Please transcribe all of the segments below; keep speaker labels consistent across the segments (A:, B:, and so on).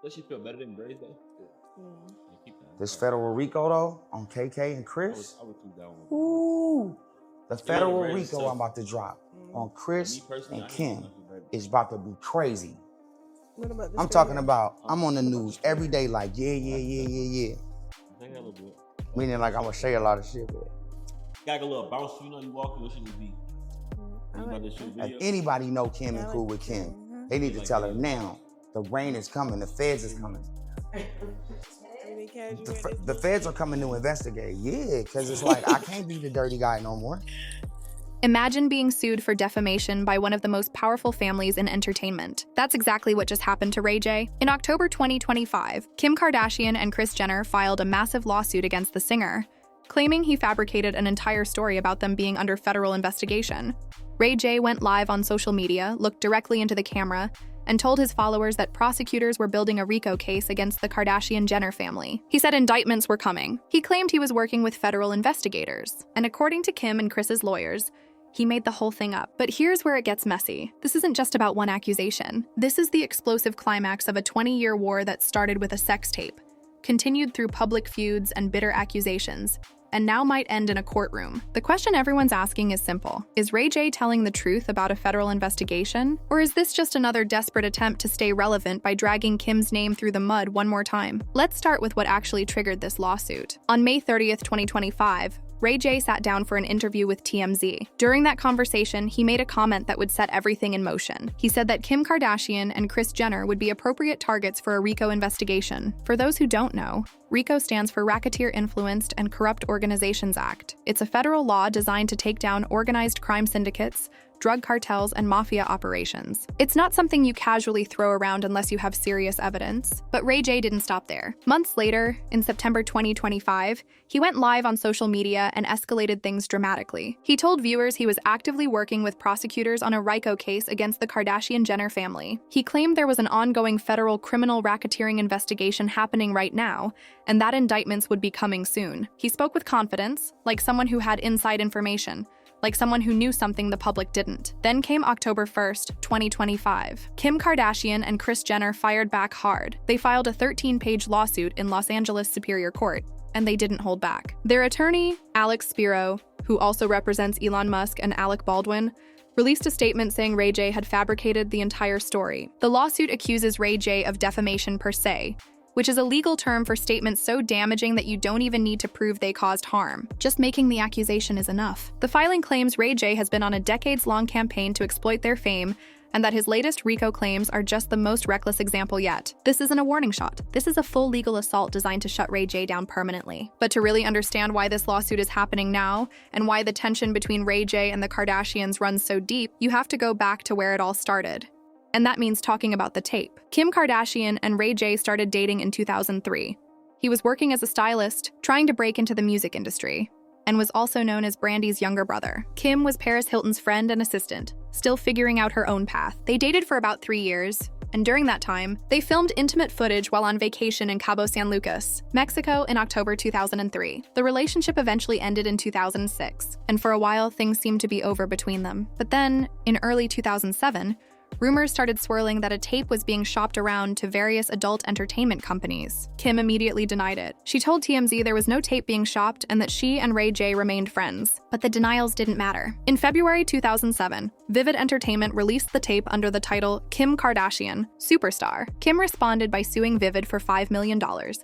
A: Does she feel better than braids though?
B: This federal RICO though on KK and Kris.
A: I would keep that one.
B: Ooh, the federal
A: braids
B: RICO
A: itself.
B: I'm about to drop on Kris
A: Me personally,
B: and
A: I
B: Kim
A: ain't gonna do
B: is about to be crazy.
C: What about this
B: I'm talking about, I'm on the news every day like, yeah.
A: I think a little bit.
B: Meaning like I'm gonna say a lot of shit, but
A: Got a little bounce, you know, you walking, what should it be?
B: if anybody know Kim and cool with Kim, they need to tell her now. The rain is coming, the feds is coming. The feds are coming to investigate, yeah, because it's like, I can't be the dirty guy no more.
D: Imagine being sued for defamation by one of the most powerful families in entertainment. That's exactly what just happened to Ray J. In October 2025, Kim Kardashian and Kris Jenner filed a massive lawsuit against the singer, claiming he fabricated an entire story about them being under federal investigation. Ray J went live on social media, looked directly into the camera, and told his followers that prosecutors were building a RICO case against the Kardashian-Jenner family. He said indictments were coming. He claimed he was working with federal investigators. And according to Kim and Kris's lawyers, he made the whole thing up. But here's where it gets messy. This isn't just about one accusation. This is the explosive climax of a 20-year war that started with a sex tape, continued through public feuds and bitter accusations, and now might end in a courtroom. The question everyone's asking is simple. Is Ray J telling the truth about a federal investigation? Or is this just another desperate attempt to stay relevant by dragging Kim's name through the mud one more time? Let's start with what actually triggered this lawsuit. On May 30th, 2025, Ray J sat down for an interview with TMZ. During that conversation, he made a comment that would set everything in motion. He said that Kim Kardashian and Kris Jenner would be appropriate targets for a RICO investigation. For those who don't know, RICO stands for Racketeer Influenced and Corrupt Organizations Act. It's a federal law designed to take down organized crime syndicates, drug cartels, and mafia operations. It's not something you casually throw around unless you have serious evidence. But Ray J didn't stop there. Months later, in September 2025, he went live on social media and escalated things dramatically. He told viewers he was actively working with prosecutors on a RICO case against the Kardashian-Jenner family. He claimed there was an ongoing federal criminal racketeering investigation happening right now, and that indictments would be coming soon. He spoke with confidence, like someone who had inside information, like someone who knew something the public didn't. Then came October 1st, 2025. Kim Kardashian and Kris Jenner fired back hard. They filed a 13-page lawsuit in Los Angeles Superior Court, and they didn't hold back. Their attorney, Alex Spiro, who also represents Elon Musk and Alec Baldwin, released a statement saying Ray J had fabricated the entire story. The lawsuit accuses Ray J of defamation per se, which is a legal term for statements so damaging that you don't even need to prove they caused harm. Just making the accusation is enough. The filing claims Ray J has been on a decades-long campaign to exploit their fame, and that his latest RICO claims are just the most reckless example yet. This isn't a warning shot. This is a full legal assault designed to shut Ray J down permanently. But to really understand why this lawsuit is happening now, and why the tension between Ray J and the Kardashians runs so deep, you have to go back to where it all started. And that means talking about the tape. Kim Kardashian and Ray J started dating in 2003. He was working as a stylist, trying to break into the music industry, and was also known as Brandy's younger brother. Kim was Paris Hilton's friend and assistant, still figuring out her own path. They dated for about 3 years, and during that time, they filmed intimate footage while on vacation in Cabo San Lucas, Mexico in October 2003. The relationship eventually ended in 2006, and for a while things seemed to be over between them. But then, in early 2007, rumors started swirling that a tape was being shopped around to various adult entertainment companies. Kim immediately denied it. She told TMZ there was no tape being shopped and that she and Ray J remained friends. But the denials didn't matter. In February 2007, Vivid Entertainment released the tape under the title Kim Kardashian, Superstar. Kim responded by suing Vivid for $5 million,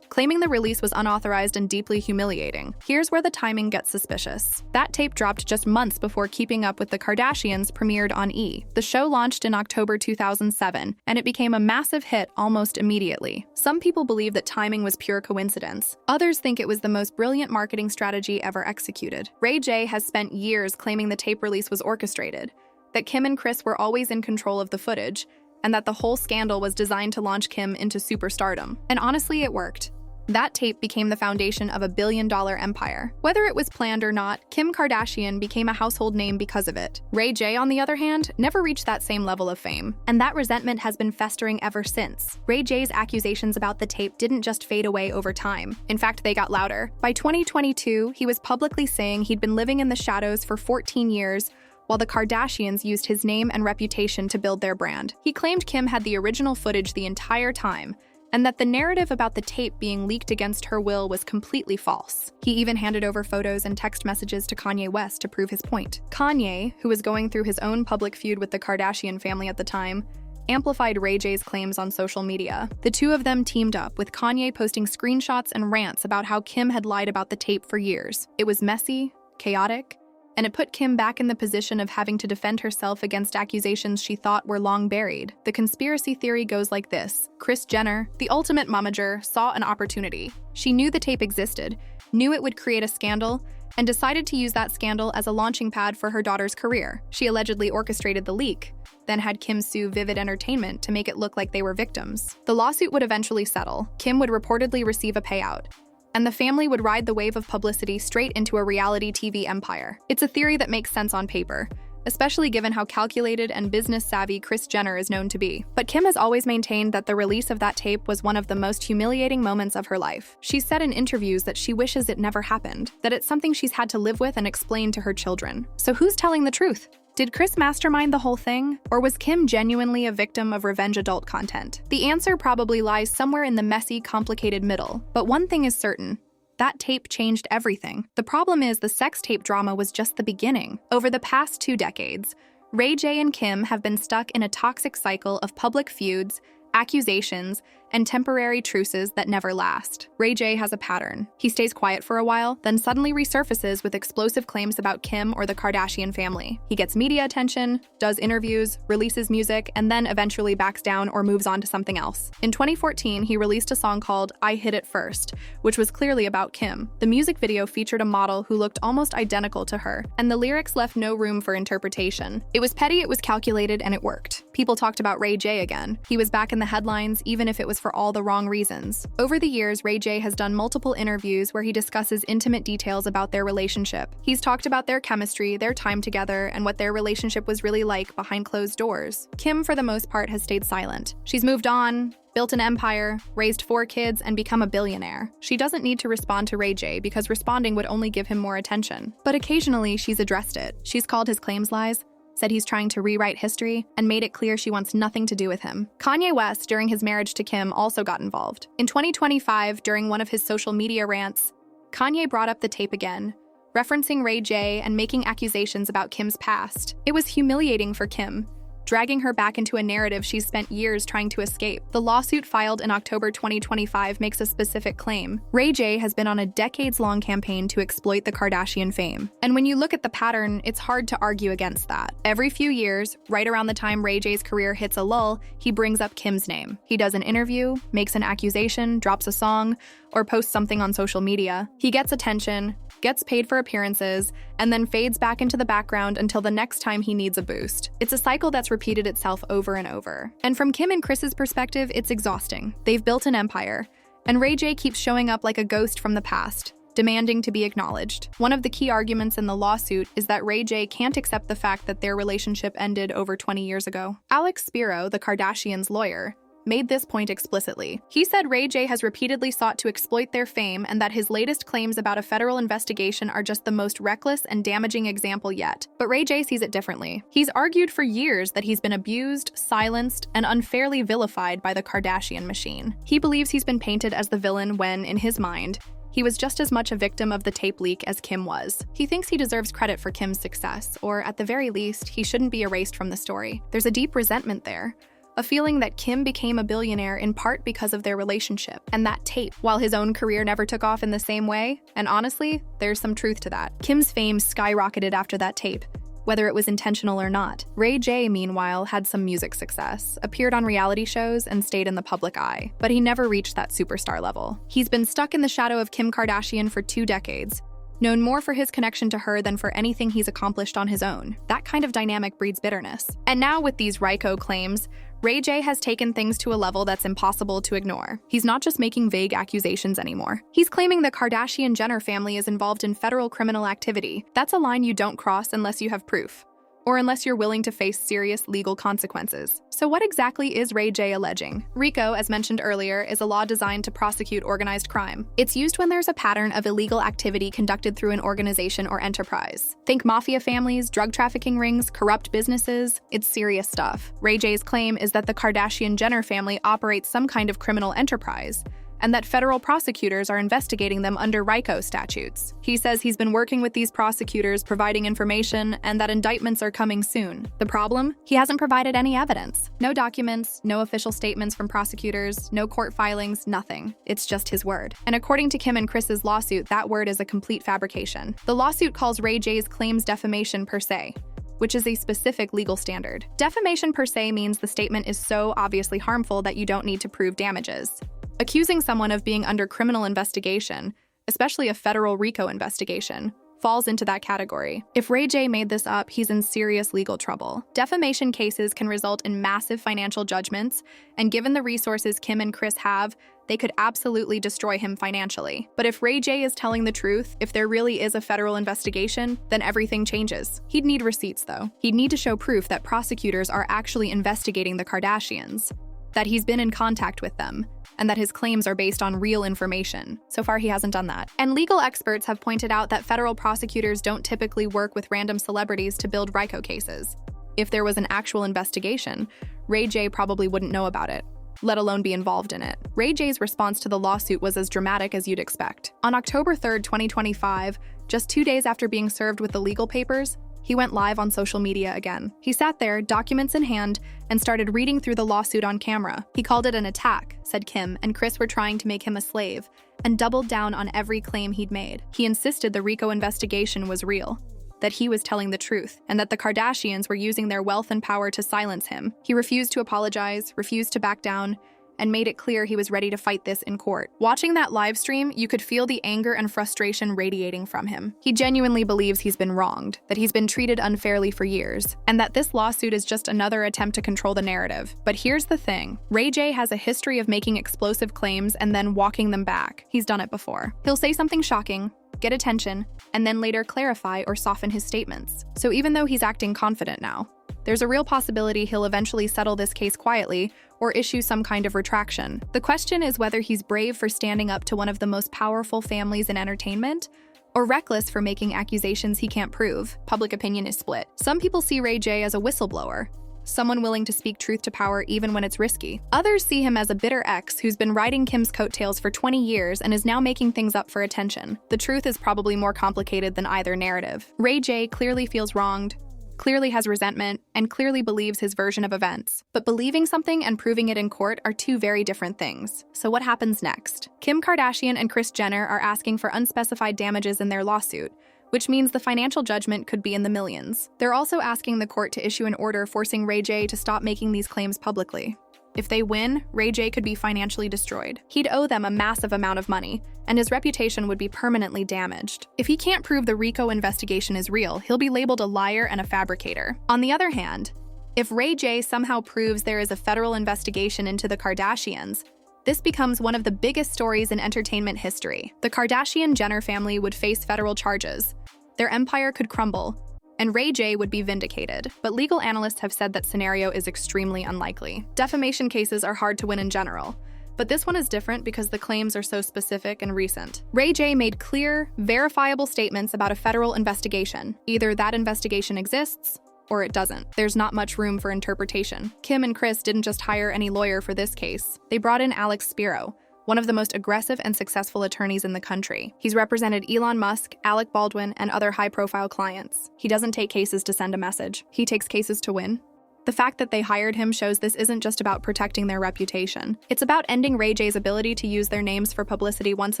D: claiming the release was unauthorized and deeply humiliating. Here's where the timing gets suspicious. That tape dropped just months before Keeping Up with the Kardashians premiered on E! The show launched in October 2007, and it became a massive hit almost immediately. Some people believe that timing was pure coincidence. Others think it was the most brilliant marketing strategy ever executed. Ray J has spent years claiming the tape release was orchestrated, that Kim and Kris were always in control of the footage, and that the whole scandal was designed to launch Kim into superstardom. And honestly, it worked. That tape became the foundation of a billion-dollar empire. Whether it was planned or not, Kim Kardashian became a household name because of it. Ray J, on the other hand, never reached that same level of fame, and that resentment has been festering ever since. Ray J's accusations about the tape didn't just fade away over time. In fact, they got louder. By 2022, he was publicly saying he'd been living in the shadows for 14 years, while the Kardashians used his name and reputation to build their brand. He claimed Kim had the original footage the entire time, and that the narrative about the tape being leaked against her will was completely false. He even handed over photos and text messages to Kanye West to prove his point. Kanye, who was going through his own public feud with the Kardashian family at the time, amplified Ray J's claims on social media. The two of them teamed up, with Kanye posting screenshots and rants about how Kim had lied about the tape for years. It was messy, chaotic, and it put Kim back in the position of having to defend herself against accusations she thought were long buried. The conspiracy theory goes like this. Kris Jenner, the ultimate momager, saw an opportunity. She knew the tape existed, knew it would create a scandal, and decided to use that scandal as a launching pad for her daughter's career. She allegedly orchestrated the leak, then had Kim sue Vivid Entertainment to make it look like they were victims. The lawsuit would eventually settle. Kim would reportedly receive a payout, and the family would ride the wave of publicity straight into a reality TV empire. It's a theory that makes sense on paper, especially given how calculated and business-savvy Kris Jenner is known to be. But Kim has always maintained that the release of that tape was one of the most humiliating moments of her life. She's said in interviews that she wishes it never happened, that it's something she's had to live with and explain to her children. So who's telling the truth? Did Kris mastermind the whole thing, or was Kim genuinely a victim of revenge adult content? The answer probably lies somewhere in the messy, complicated middle. But one thing is certain. That tape changed everything. The problem is the sex tape drama was just the beginning. Over the past 2 decades, Ray J and Kim have been stuck in a toxic cycle of public feuds, accusations, and temporary truces that never last. Ray J has a pattern. He stays quiet for a while, then suddenly resurfaces with explosive claims about Kim or the Kardashian family. He gets media attention, does interviews, releases music, and then eventually backs down or moves on to something else. In 2014, he released a song called I Hit It First, which was clearly about Kim. The music video featured a model who looked almost identical to her, and the lyrics left no room for interpretation. It was petty, it was calculated, and it worked. People talked about Ray J again. He was back in the headlines, even if it was for all the wrong reasons. Over the years, Ray J has done multiple interviews where he discusses intimate details about their relationship. He's talked about their chemistry, their time together, and what their relationship was really like behind closed doors. Kim, for the most part, has stayed silent. She's moved on, built an empire, raised 4 kids, and become a billionaire. She doesn't need to respond to Ray J because responding would only give him more attention. But occasionally, she's addressed it. She's called his claims lies, said he's trying to rewrite history, and made it clear she wants nothing to do with him. Kanye West, during his marriage to Kim, also got involved. In 2025, during one of his social media rants, Kanye brought up the tape again, referencing Ray J and making accusations about Kim's past. It was humiliating for Kim, dragging her back into a narrative she's spent years trying to escape. The lawsuit filed in October 2025 makes a specific claim. Ray J has been on a decades-long campaign to exploit the Kardashian fame. And when you look at the pattern, it's hard to argue against that. Every few years, right around the time Ray J's career hits a lull, he brings up Kim's name. He does an interview, makes an accusation, drops a song, or posts something on social media. He gets attention, gets paid for appearances, and then fades back into the background until the next time he needs a boost. It's a cycle that's repeated itself over and over. And from Kim and Kris's perspective, it's exhausting. They've built an empire, and Ray J keeps showing up like a ghost from the past, demanding to be acknowledged. One of the key arguments in the lawsuit is that Ray J can't accept the fact that their relationship ended over 20 years ago. Alex Spiro, the Kardashians' lawyer, made this point explicitly. He said Ray J has repeatedly sought to exploit their fame and that his latest claims about a federal investigation are just the most reckless and damaging example yet. But Ray J sees it differently. He's argued for years that he's been abused, silenced, and unfairly vilified by the Kardashian machine. He believes he's been painted as the villain when, in his mind, he was just as much a victim of the tape leak as Kim was. He thinks he deserves credit for Kim's success, or at the very least, he shouldn't be erased from the story. There's a deep resentment there. A feeling that Kim became a billionaire in part because of their relationship and that tape, while his own career never took off in the same way. And honestly, there's some truth to that. Kim's fame skyrocketed after that tape, whether it was intentional or not. Ray J, meanwhile, had some music success, appeared on reality shows, and stayed in the public eye. But he never reached that superstar level. He's been stuck in the shadow of Kim Kardashian for 2 decades, known more for his connection to her than for anything he's accomplished on his own. That kind of dynamic breeds bitterness. And now with these RICO claims, Ray J has taken things to a level that's impossible to ignore. He's not just making vague accusations anymore. He's claiming the Kardashian-Jenner family is involved in federal criminal activity. That's a line you don't cross unless you have proof. or unless you're willing to face serious legal consequences. So what exactly is Ray J alleging? RICO, as mentioned earlier, is a law designed to prosecute organized crime. It's used when there's a pattern of illegal activity conducted through an organization or enterprise. Think mafia families, drug trafficking rings, corrupt businesses. It's serious stuff. Ray J's claim is that the Kardashian-Jenner family operates some kind of criminal enterprise, and that federal prosecutors are investigating them under RICO statutes. He says he's been working with these prosecutors, providing information, and that indictments are coming soon. The problem? He hasn't provided any evidence. No documents, no official statements from prosecutors, no court filings, nothing. It's just his word. And according to Kim and Kris's lawsuit, that word is a complete fabrication. The lawsuit calls Ray J's claims defamation per se, which is a specific legal standard. Defamation per se means the statement is so obviously harmful that you don't need to prove damages. Accusing someone of being under criminal investigation, especially a federal RICO investigation, falls into that category. If Ray J made this up, he's in serious legal trouble. Defamation cases can result in massive financial judgments, and given the resources Kim and Kris have, they could absolutely destroy him financially. But if Ray J is telling the truth, if there really is a federal investigation, then everything changes. He'd need receipts, though. He'd need to show proof that prosecutors are actually investigating the Kardashians, that he's been in contact with them, and that his claims are based on real information. So far, he hasn't done that. And legal experts have pointed out that federal prosecutors don't typically work with random celebrities to build RICO cases. If there was an actual investigation, Ray J probably wouldn't know about it, let alone be involved in it. Ray J's response to the lawsuit was as dramatic as you'd expect. On October 3rd, 2025, just 2 days after being served with the legal papers, he went live on social media again. He sat there, documents in hand, and started reading through the lawsuit on camera. He called it an attack, said Kim and Kris were trying to make him a slave, and doubled down on every claim he'd made. He insisted the RICO investigation was real, that he was telling the truth, and that the Kardashians were using their wealth and power to silence him. He refused to apologize, refused to back down, and made it clear he was ready to fight this in court. Watching that live stream, you could feel the anger and frustration radiating from him. He genuinely believes he's been wronged, that he's been treated unfairly for years, and that this lawsuit is just another attempt to control the narrative. But here's the thing. Ray J has a history of making explosive claims and then walking them back. He's done it before. He'll say something shocking, get attention, and then later clarify or soften his statements. So even though he's acting confident now, there's a real possibility he'll eventually settle this case quietly or issue some kind of retraction. The question is whether he's brave for standing up to one of the most powerful families in entertainment, or reckless for making accusations he can't prove. Public opinion is split. Some people see Ray J as a whistleblower, someone willing to speak truth to power even when it's risky. Others see him as a bitter ex who's been riding Kim's coattails for 20 years and is now making things up for attention. The truth is probably more complicated than either narrative. Ray J clearly feels wronged, clearly has resentment, and clearly believes his version of events. But believing something and proving it in court are two very different things. So what happens next? Kim Kardashian and Kris Jenner are asking for unspecified damages in their lawsuit, which means the financial judgment could be in the millions. They're also asking the court to issue an order forcing Ray J to stop making these claims publicly. If they win, Ray J could be financially destroyed. He'd owe them a massive amount of money, and his reputation would be permanently damaged. If he can't prove the RICO investigation is real, he'll be labeled a liar and a fabricator. On the other hand, if Ray J somehow proves there is a federal investigation into the Kardashians, this becomes one of the biggest stories in entertainment history. The Kardashian-Jenner family would face federal charges, their empire could crumble, and Ray J would be vindicated. But legal analysts have said that scenario is extremely unlikely. Defamation cases are hard to win in general, but this one is different because the claims are so specific and recent. Ray J made clear, verifiable statements about a federal investigation. Either that investigation exists, or it doesn't. There's not much room for interpretation. Kim and Kris didn't just hire any lawyer for this case. They brought in Alex Spiro, one of the most aggressive and successful attorneys in the country. He's represented Elon Musk, Alec Baldwin, and other high-profile clients. He doesn't take cases to send a message. He takes cases to win. The fact that they hired him shows this isn't just about protecting their reputation. It's about ending Ray J's ability to use their names for publicity once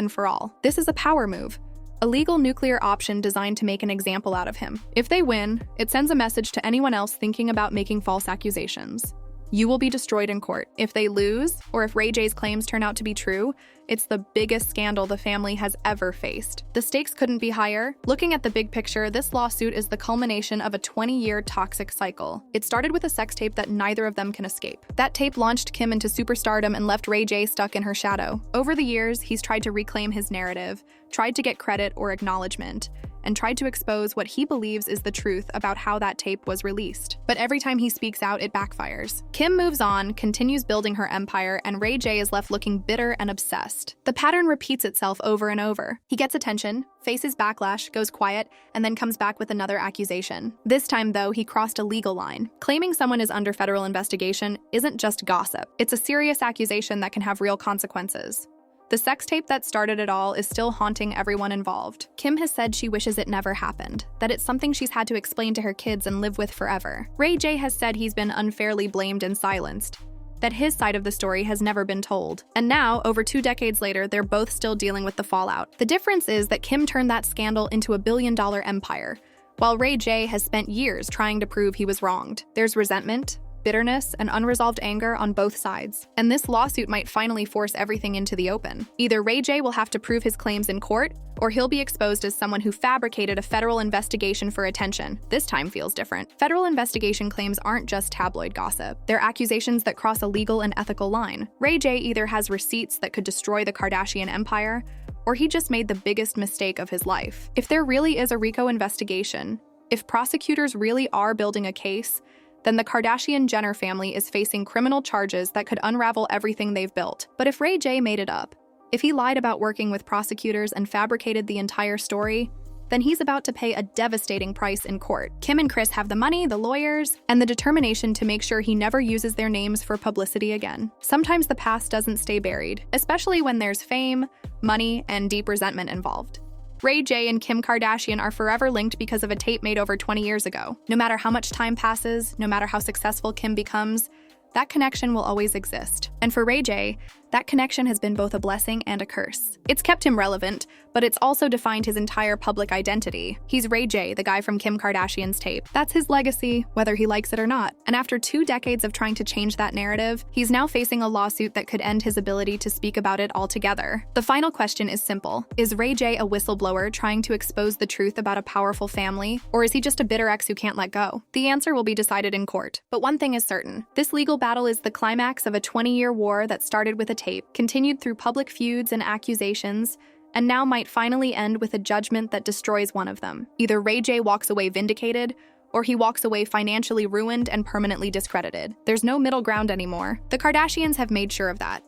D: and for all. This is a power move, a legal nuclear option designed to make an example out of him. If they win, it sends a message to anyone else thinking about making false accusations. You will be destroyed in court. If they lose, or if Ray J's claims turn out to be true, it's the biggest scandal the family has ever faced. The stakes couldn't be higher. Looking at the big picture, this lawsuit is the culmination of a 20-year toxic cycle. It started with a sex tape that neither of them can escape. That tape launched Kim into superstardom and left Ray J stuck in her shadow. Over the years, he's tried to reclaim his narrative, tried to get credit or acknowledgement, and tried to expose what he believes is the truth about how that tape was released. But every time he speaks out, it backfires. Kim moves on, continues building her empire, and Ray J is left looking bitter and obsessed. The pattern repeats itself over and over. He gets attention, faces backlash, goes quiet, and then comes back with another accusation. This time, though, he crossed a legal line. Claiming someone is under federal investigation isn't just gossip. It's a serious accusation that can have real consequences. The sex tape that started it all is still haunting everyone involved. Kim has said she wishes it never happened, that it's something she's had to explain to her kids and live with forever. Ray J has said he's been unfairly blamed and silenced, that his side of the story has never been told. And now, over 2 decades later, they're both still dealing with the fallout. The difference is that Kim turned that scandal into a billion-dollar empire, while Ray J has spent years trying to prove he was wronged. There's resentment, bitterness, and unresolved anger on both sides. And this lawsuit might finally force everything into the open. Either Ray J will have to prove his claims in court, or he'll be exposed as someone who fabricated a federal investigation for attention. This time feels different. Federal investigation claims aren't just tabloid gossip. They're accusations that cross a legal and ethical line. Ray J either has receipts that could destroy the Kardashian empire, or he just made the biggest mistake of his life. If there really is a RICO investigation, if prosecutors really are building a case, then the Kardashian-Jenner family is facing criminal charges that could unravel everything they've built. But if Ray J made it up, if he lied about working with prosecutors and fabricated the entire story, then he's about to pay a devastating price in court. Kim and Kris have the money, the lawyers, and the determination to make sure he never uses their names for publicity again. Sometimes the past doesn't stay buried, especially when there's fame, money, and deep resentment involved. Ray J and Kim Kardashian are forever linked because of a tape made over 20 years ago. No matter how much time passes, no matter how successful Kim becomes, that connection will always exist. And for Ray J, that connection has been both a blessing and a curse. It's kept him relevant, but it's also defined his entire public identity. He's Ray J, the guy from Kim Kardashian's tape. That's his legacy, whether he likes it or not. And after 2 decades of trying to change that narrative, he's now facing a lawsuit that could end his ability to speak about it altogether. The final question is simple. Is Ray J a whistleblower trying to expose the truth about a powerful family, or is he just a bitter ex who can't let go? The answer will be decided in court. But one thing is certain. This legal battle is the climax of a 20-year war that started with a tape, continued through public feuds and accusations, and now might finally end with a judgment that destroys one of them. Either Ray J walks away vindicated, or he walks away financially ruined and permanently discredited. There's no middle ground anymore. The Kardashians have made sure of that.